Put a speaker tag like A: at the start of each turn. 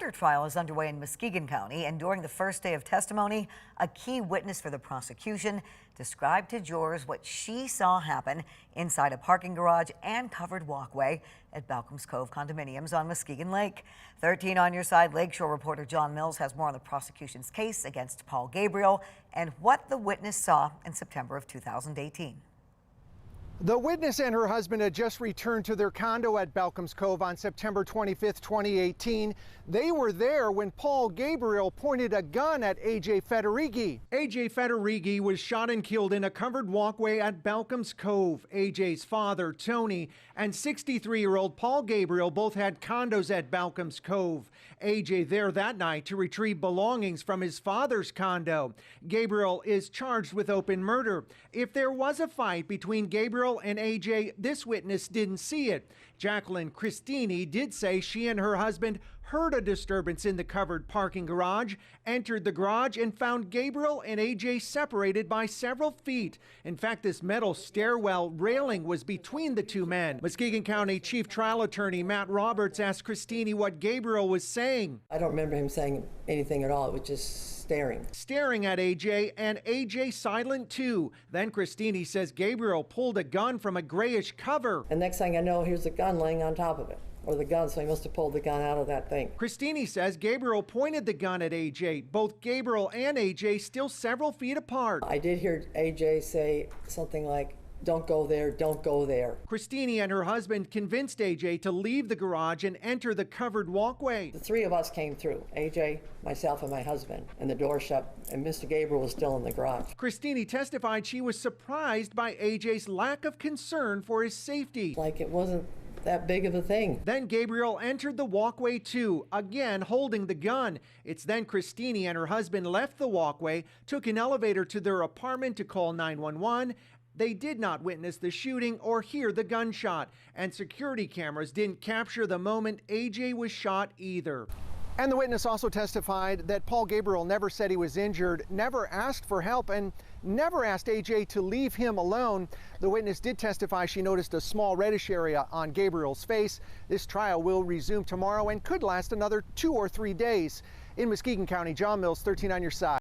A: murder trial is underway in Muskegon County, and during the first day of testimony, a key witness for the prosecution described to jurors what she saw happen inside a parking garage and covered walkway at Balcom's Cove Condominiums on Muskegon Lake. 13 on your side, Lakeshore reporter John Mills has more on the prosecution's case against Paul Gabriel and what the witness saw in September of 2018.
B: The witness and her husband had just returned to their condo at Balcom's Cove on September 25th, 2018. They were there when Paul Gabriel pointed a gun at AJ Federighe. AJ Federighe was shot and killed in a covered walkway at Balcom's Cove. AJ's father, Tony, and 63-year-old Paul Gabriel both had condos at Balcom's Cove. AJ there that night to retrieve belongings from his father's condo. Gabriel is charged with open murder. If there was a fight between Gabriel and AJ, this witness didn't see it. Jacqueline Christini did say she and her husband heard a disturbance in the covered parking garage, entered the garage, and found Gabriel and AJ separated by several feet. In fact, this metal stairwell railing was between the two men. Muskegon County Chief Trial Attorney Matt Roberts asked Christini what Gabriel was saying.
C: I don't remember him saying anything at all. It was just staring.
B: Staring at AJ, and AJ silent too. Then Christini says Gabriel pulled a gun from a grayish cover.
C: And next thing I know, here's a gun laying on top of it. Or the gun, so he must have pulled the gun out of that thing.
B: Christini says Gabriel pointed the gun at AJ. Both Gabriel and AJ still several feet apart.
C: I did hear AJ say something like, "Don't go there, don't go there."
B: Christini and her husband convinced AJ to leave the garage and enter the covered walkway.
C: The three of us came through, AJ, myself, and my husband, and the door shut, and Mr. Gabriel was still in the garage.
B: Christini testified she was surprised by AJ's lack of concern for his safety.
C: Like it wasn't that big of a thing.
B: Then Gabriel entered the walkway too, again holding the gun. It's then Christini and her husband left the walkway, took an elevator to their apartment to call 911. They did not witness the shooting or hear the gunshot, and security cameras didn't capture the moment AJ was shot either. And the witness also testified that Paul Gabriel never said he was injured, never asked for help, and never asked AJ to leave him alone. The witness did testify she noticed a small reddish area on Gabriel's face. This trial will resume tomorrow and could last another 2 or 3 days. In Muskegon County, John Mills, 13 on your side.